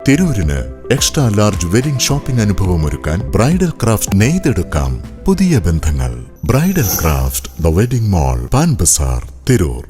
തിരൂരിന് extra large wedding shopping അനുഭവം ഒരുക്കാൻ bridal craft നെയ്തെടുക്കാം പുതിയ ബന്ധങ്ങൾ. Bridal craft the wedding mall, Pan Bazaar, Tirur.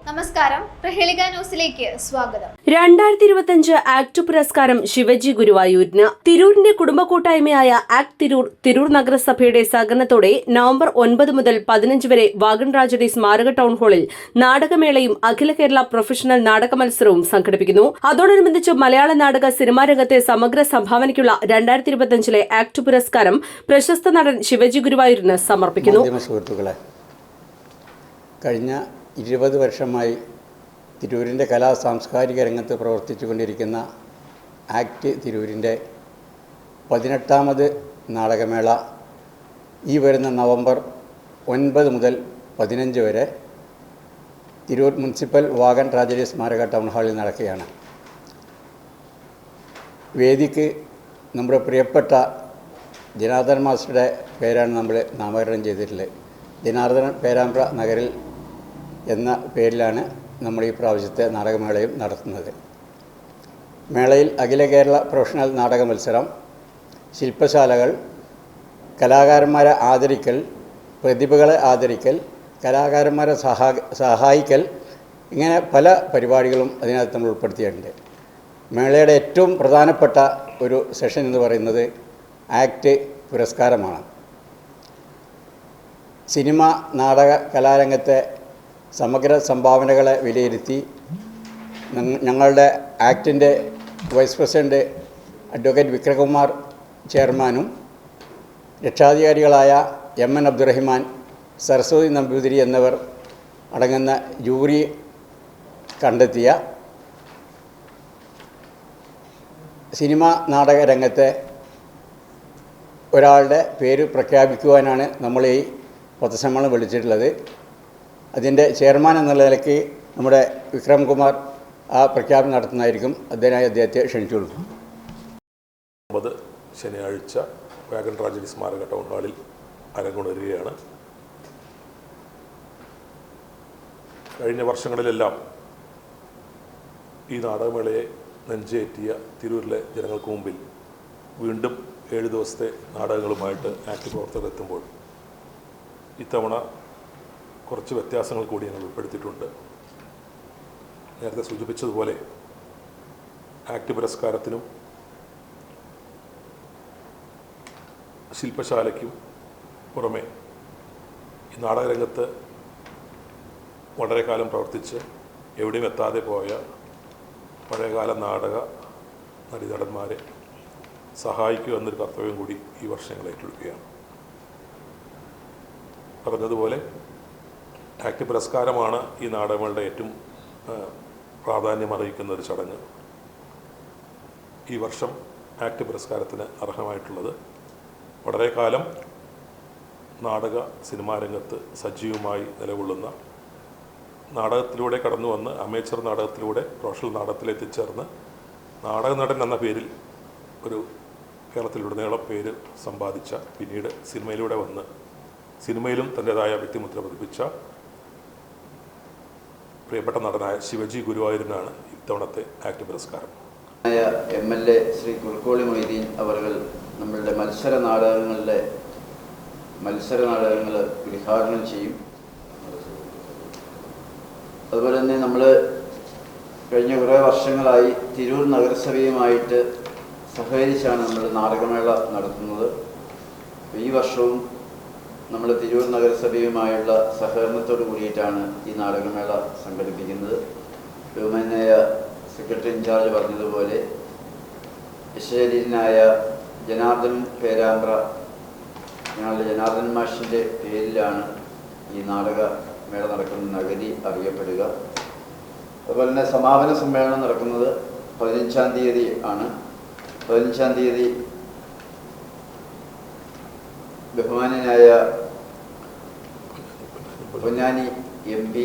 നമസ്കാരം, പ്രഹേളിക ന്യൂസിലേക്ക് സ്വാഗതം. 2025 ആക്ട് പുരസ്കാരം ശിവജി ഗുരുവായൂരിന്. തിരൂരിന്റെ കുടുംബ കൂട്ടായ്മയായ ആക്ട് തിരൂർ നഗരസഭയുടെ സഹകരണത്തോടെ നവംബർ 9 മുതൽ 15 വരെ വാഗൺ ട്രാജഡി സ്മാരക ടൗൺ ഹാളിൽ നാടകമേളയും അഖില കേരള പ്രൊഫഷണൽ നാടക മത്സരവും സംഘടിപ്പിക്കുന്നു. അതോടനുബന്ധിച്ച് മലയാള നാടക സിനിമാ രംഗത്തെ സമഗ്ര സംഭാവനയ്ക്കുള്ള 2025 ആക്ട് പുരസ്കാരം പ്രശസ്ത നടൻ ശിവജി ഗുരുവായൂരിന് സമർപ്പിക്കുന്നു. കഴിഞ്ഞ 20 വർഷമായി തിരൂരിൻ്റെ കലാ സാംസ്കാരിക രംഗത്ത് പ്രവർത്തിച്ചുകൊണ്ടിരിക്കുന്ന ആക്ട് തിരൂരിൻ്റെ 18ാമത് നാടകമേള ഈ വരുന്ന നവംബർ 9 മുതൽ 15 വരെ തിരൂർ മുനിസിപ്പൽ വാഗൺ ട്രാജഡി സ്മാരക ടൗൺ ഹാളിൽ നടക്കുകയാണ്. വേദിക്ക് നമ്മുടെ പ്രിയപ്പെട്ട ജനാർദ്ദൻ മാസ്റ്ററുടെ പേരാണ് നമ്മൾ നാമകരണം ചെയ്തിട്ടുള്ളത്. ജനാർദ്ദൻ പേരാമ്പ്ര നഗരിൽ എന്ന പേരിലാണ് നമ്മൾ ഈ പ്രാവശ്യത്തെ നാടകമേളയും നടത്തുന്നത്. മേളയിൽ അഖില കേരള പ്രൊഫഷണൽ നാടക മത്സരം, ശില്പശാലകൾ, കലാകാരന്മാരെ ആദരിക്കൽ, പ്രതിഭകളെ ആദരിക്കൽ, കലാകാരന്മാരെ സഹായിക്കൽ, ഇങ്ങനെ പല പരിപാടികളും അതിനകത്ത് നമ്മൾ ഉൾപ്പെടുത്തിയിട്ടുണ്ട്. മേളയുടെ ഏറ്റവും പ്രധാനപ്പെട്ട ഒരു സെഷൻ എന്ന് പറയുന്നത് ആക്ട് പുരസ്കാരമാണ്. സിനിമ, നാടക, കലാരംഗത്തെ സമഗ്ര സംഭാവനകളെ വിലയിരുത്തി ഞങ്ങളുടെ ആക്ടിൻ്റെ വൈസ് പ്രസിഡന്റ് അഡ്വക്കേറ്റ് വിക്രംകുമാർ ചെയർമാനും രക്ഷാധികാരികളായ എം.എൻ. അബ്ദുറഹിമാൻ, സരസ്വതി നമ്പൂതിരി എന്നിവർ അടങ്ങുന്ന ജൂറി കണ്ടെത്തിയ സിനിമ നാടക രംഗത്തെ ഒരാളുടെ പേര് പ്രഖ്യാപിക്കുവാനാണ് നമ്മൾ ഈ പൊതുസമ്മേളനം വിളിച്ചിട്ടുള്ളത്. അതിൻ്റെ ചെയർമാൻ എന്നുള്ള നിലയ്ക്ക് നമ്മുടെ വിക്രംകുമാർ ആ പ്രഖ്യാപനം നടത്തുന്നതായിരിക്കും. അദ്ദേഹത്തെ ക്ഷണിച്ചു കൊടുക്കും. 9 ശനിയാഴ്ച വാഗൺ ട്രാജഡി സ്മാരക ടൗൺ ഹാളിൽ അരങ്ങുണരുകയാണ്. കഴിഞ്ഞ വർഷങ്ങളിലെല്ലാം ഈ നാടകമേളയെ നെഞ്ചേറ്റിയ തിരൂരിലെ ജനങ്ങൾക്ക് മുമ്പിൽ വീണ്ടും 7 ദിവസത്തെ നാടകങ്ങളുമായിട്ട് ആക്ട് പ്രവർത്തകർ എത്തുമ്പോൾ ഇത്തവണ കുറച്ച് വ്യത്യാസങ്ങൾ കൂടി ഞങ്ങൾ ഉൾപ്പെടുത്തിയിട്ടുണ്ട്. നേരത്തെ സൂചിപ്പിച്ചതുപോലെ ആക്ട് പുരസ്കാരത്തിനും ശില്പശാലയ്ക്കും പുറമെ ഈ നാടകരംഗത്ത് വളരെ കാലം പ്രവർത്തിച്ച് എവിടെയും എത്താതെ പോയ പഴയകാല നാടക നടീനടന്മാരെ സഹായിക്കുക എന്നൊരു കർത്തവ്യം കൂടി ഈ വർഷം ഞങ്ങൾ ഏറ്റെടുക്കുകയാണ്. പറഞ്ഞതുപോലെ ആക്ട് പുരസ്കാരമാണ് ഈ നാടകങ്ങളുടെ ഏറ്റവും പ്രാധാന്യം അറിയിക്കുന്ന ഒരു ചടങ്ങ്. ഈ വർഷം ആക്ട് പുരസ്കാരത്തിന് അർഹമായിട്ടുള്ളത് വളരെ കാലം നാടക സിനിമാ രംഗത്ത് സജീവമായി നിലകൊള്ളുന്ന, നാടകത്തിലൂടെ കടന്നു വന്ന് അമേച്ചർ നാടകത്തിലൂടെ പ്രൊഫഷണൽ നാടകത്തിലെത്തിച്ചേർന്ന് നാടക നടൻ എന്ന പേരിൽ ഒരു കേരളത്തിലുടനീളം പേര് സമ്പാദിച്ച, പിന്നീട് സിനിമയിലൂടെ വന്ന് സിനിമയിലും തൻ്റേതായ വ്യക്തിമുദ്ര പതിപ്പിച്ച പ്രിയപ്പെട്ട നടനായ ശിവജി ഗുരുവായൂരിനാണ് ഇത്തവണത്തെ ആക്ട് പുരസ്കാരം. MLA ശ്രീ കുറുക്കോളി മൊയ്തീൻ അവർ നമ്മളുടെ മത്സര നാടകങ്ങൾ ഉദ്ഘാടനം ചെയ്യും. അതുപോലെ തന്നെ നമ്മൾ കഴിഞ്ഞ കുറേ വർഷങ്ങളായി തിരൂർ നഗരസഭയുമായിട്ട് സഹകരിച്ചാണ് നമ്മൾ നാടകമേള നടത്തുന്നത്. ഈ വർഷവും നമ്മൾ തിരൂർ നഗരസഭയുമായുള്ള സഹകരണത്തോട് കൂടിയിട്ടാണ് ഈ നാടകമേള സംഘടിപ്പിക്കുന്നത്. ബഹുമാന്യനായ സെക്രട്ടറി ഇൻചാർജ് പറഞ്ഞതുപോലെ യശരീരനായ ജനാർദ്ദൻ പേരാമ്പ്ര, ഞങ്ങളുടെ ജനാർദ്ദൻ മാഷിൻ്റെ പേരിലാണ് ഈ നാടകമേള നടക്കുന്ന നഗരി അറിയപ്പെടുക. അതുപോലെ തന്നെ സമാപന സമ്മേളനം നടക്കുന്നത് 15-ാം തീയതി ആണ്. 15-ാം തീയതി ബഹുമാന്യനായ പൊന്നാനി MP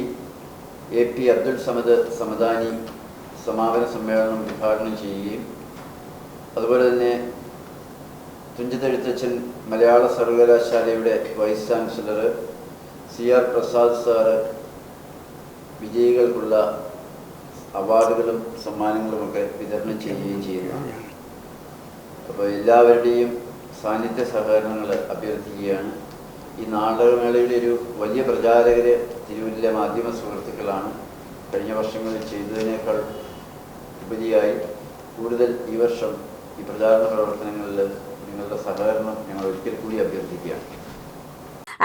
AP അബ്ദുൽ സമദ് സമദാനി സമാപന സമ്മേളനം ഉദ്ഘാടനം ചെയ്യുകയും അതുപോലെ തന്നെ തുഞ്ചത്തെഴുത്തച്ഛൻ മലയാള സർവകലാശാലയുടെ vice chancellor CR Prasad sir വിജയികൾക്കുള്ള അവാർഡുകളും സമ്മാനങ്ങളുമൊക്കെ വിതരണം ചെയ്യുകയും ചെയ്യുന്നതാണ്. അപ്പോൾ എല്ലാവരുടെയും സാന്നിധ്യ സഹകരണങ്ങൾ അഭ്യർത്ഥിക്കുകയാണ്. ഈ നാടകമേളയുടെ ഒരു വലിയ പ്രചാരകര് തിരൂരിലെ മാധ്യമ സുഹൃത്തുക്കളാണ്. കഴിഞ്ഞ വർഷങ്ങളിൽ ചെയ്തതിനേക്കാൾ ഉപരിയായി കൂടുതൽ ഈ വർഷം ഈ പ്രചാരണ പ്രവർത്തനങ്ങളിൽ നിങ്ങളുടെ സഹകരണം ഞങ്ങൾ ഒരിക്കൽ കൂടി അഭ്യർത്ഥിക്കുകയാണ്.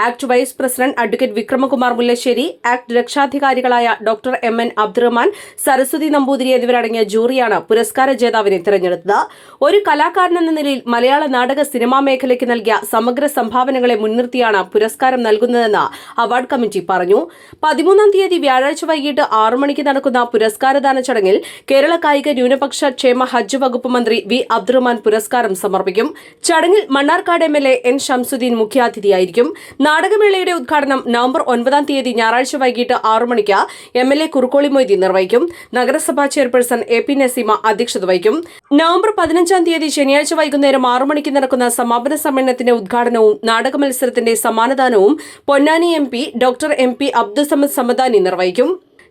ACT vice president advocate Vikramakumar Mullassery, ACT രക്ഷാധികാരികളായ ഡോക്ടർ MN അബ്ദുറഹ്മാൻ, സരസ്വതി നമ്പൂതിരി എന്നിവരടങ്ങിയ ജൂറിയാണ് പുരസ്കാര ജേതാവിനെ തിരഞ്ഞെടുത്തത്. ഒരു കലാകാരനെന്ന നിലയിൽ മലയാള നാടക സിനിമാ മേഖലയ്ക്ക് നൽകിയ സമഗ്ര സംഭാവനകളെ മുൻനിർത്തിയാണ് പുരസ്കാരം നൽകുന്നതെന്ന് അവാർഡ് കമ്മിറ്റി പറഞ്ഞു. 13-ാം തീയതി വ്യാഴാഴ്ച വൈകിട്ട് 6 മണിക്ക് നടക്കുന്ന പുരസ്കാരദാന ചടങ്ങിൽ കേരള കായിക ന്യൂനപക്ഷ ക്ഷേമ ഹജ്ജ് വകുപ്പ് മന്ത്രി V അബ്ദുറഹ്മാൻ പുരസ്കാരം സമർപ്പിക്കും. ചടങ്ങിൽ മണ്ണാർക്കാട് MLA N ഷംസുദ്ദീൻ മുഖ്യാതിഥിയായിരിക്കും. നാടകമേളയുടെ ഉദ്ഘാടനം നവംബർ 9-ാം തീയതി ഞായറാഴ്ച വൈകിട്ട് 6 മണിക്ക് MLA കുറുക്കോളി മൊയ്തീൻ നിർവഹിക്കും. നഗരസഭാ ചെയർപേഴ്സൺ AP നസീമ അധ്യക്ഷത വഹിക്കും. നവംബർ 15-ാം തീയതി ശനിയാഴ്ച വൈകുന്നേരം 6 മണിക്ക് നടക്കുന്ന സമാപന സമ്മേളനത്തിന്റെ ഉദ്ഘാടനവും നാടക മത്സരത്തിന്റെ സമ്മാനദാനവും Ponnani MP doctor MP Abdussamad Samadani നിർവഹിക്കും.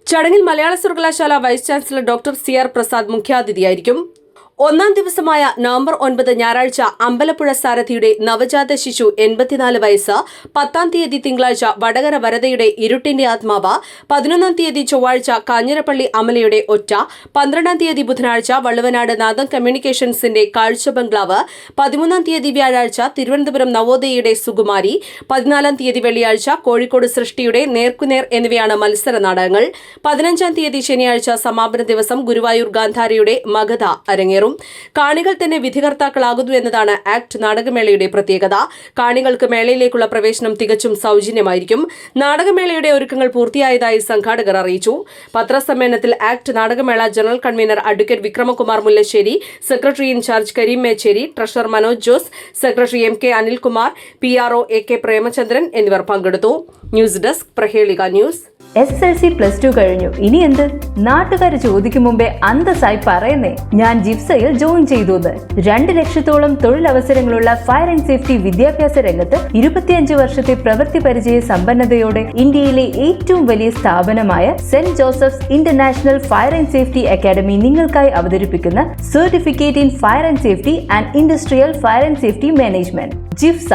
ചടങ്ങിൽ മലയാള സർവകലാശാല vice chancellor doctor CR Prasad മുഖ്യാതിഥിയായിരിക്കും. 1-ാം ദിവസമായ നവംബർ 9 ഞായറാഴ്ച അമ്പലപ്പുഴ സാരഥിയുടെ നവജാത ശിശു 84 വയസ്സ്, 10-ാം തീയതി തിങ്കളാഴ്ച വടകര വരദയുടെ ഇരുട്ടിന്റെ ആത്മാവ്, 11-ാം തീയതി ചൊവ്വാഴ്ച കാഞ്ഞിരപ്പള്ളി അമലയുടെ ഒറ്റ, 12-ാം തീയതി ബുധനാഴ്ച വള്ളുവനാട് നാദം കമ്മ്യൂണിക്കേഷൻസിന്റെ കാഴ്ച ബംഗ്ലാവ്, 13-ാം തീയതി വ്യാഴാഴ്ച തിരുവനന്തപുരം നവോദയയുടെ സുകുമാരി, 14-ാം തീയതി വെള്ളിയാഴ്ച കോഴിക്കോട് സൃഷ്ടിയുടെ നേർക്കുനേർ എന്നിവയാണ് മത്സര നാടകങ്ങൾ. 15-ാം തീയതി ശനിയാഴ്ച സമാപന ദിവസം ഗുരുവായൂർ ഗാന്ധാരിയുടെ മഗധ അരങ്ങേറും. കാണികൾ തന്നെ വിധികർത്താക്കളാകുന്നു എന്നതാണ് ആക്ട് നാടകമേളയുടെ പ്രത്യേകത. കാണികൾക്ക് മേളയിലേക്കുള്ള പ്രവേശനം തികച്ചും സൗജന്യമായിരിക്കും. നാടകമേളയുടെ ഒരുക്കങ്ങൾ പൂർത്തിയായതായി സംഘാടകർ അറിയിച്ചു. പത്രസമ്മേളനത്തിൽ ആക്ട് നാടകമേള general convener advocate Vikramakumar Mullassery, secretary in charge Kareem Mecheri, treasurer Manoj Jose, secretary MK Anilkumar, PRO AK Premachandran എന്നിവർ പങ്കെടുത്തു. News desk Prahelika news. SSLC +2 കഴിഞ്ഞു, ഇനി എന്ത്? നാട്ടുകാർ ചോദിക്കും മുമ്പേ അന്തസ്സായി പറയുന്നേ, ഞാൻ ജിപ്സയിൽ ജോയിൻ ചെയ്തു. 2 ലക്ഷത്തോളം തൊഴിലവസരങ്ങളുള്ള ഫയർ ആൻഡ് സേഫ്റ്റി വിദ്യാഭ്യാസ രംഗത്ത് 25 വർഷത്തെ പ്രവൃത്തി പരിചയ സമ്പന്നതയോടെ ഇന്ത്യയിലെ ഏറ്റവും വലിയ സ്ഥാപനമായ saint Joseph's international fire and safety academy നിങ്ങൾക്കായി അവതരിപ്പിക്കുന്ന certificate in fire and safety and industrial fire and safety management ജിഫ്സ.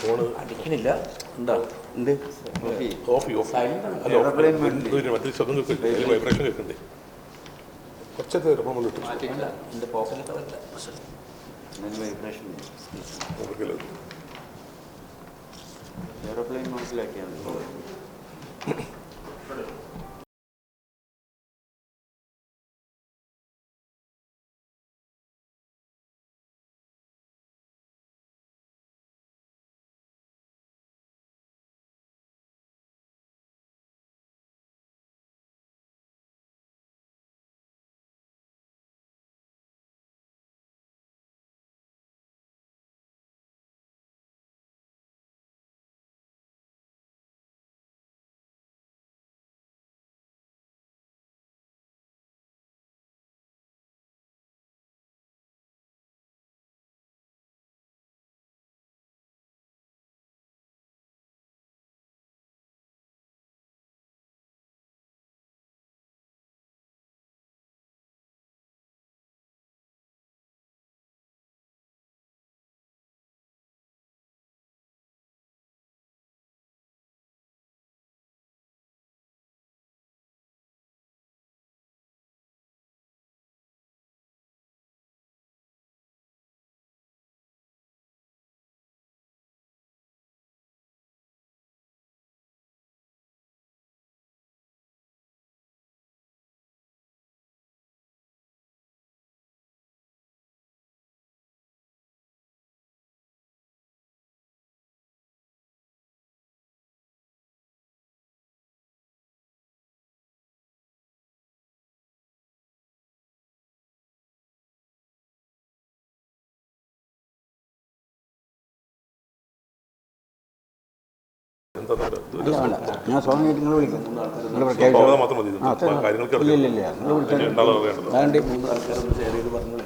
ഫോണ് അടിക്കണില്ല. എന്താ എന്ത് ഓഫ് അല്ല മറ്റൊരു ശബ്ദം കേൾക്കുന്നുണ്ട്, വൈബ്രേഷൻ കേൾക്കുന്നുണ്ട്. കുറച്ചൊക്കെ നമ്മൾ ഇട്ടു എൻ്റെ പോക്കറ്റിൽ വൈബ്രേഷൻ എയർപ്ലെയിൻ മനസ്സിലാക്കിയാണ്. ഞാൻ സ്വാഭാവികമായിട്ട് നിങ്ങൾ വിളിക്കും. മാത്രം മതി, കാര്യങ്ങൾക്ക് ഇല്ല 3 ആൾക്കാരൊന്ന് ഷെയർ ചെയ്ത് പറഞ്ഞോളൂ.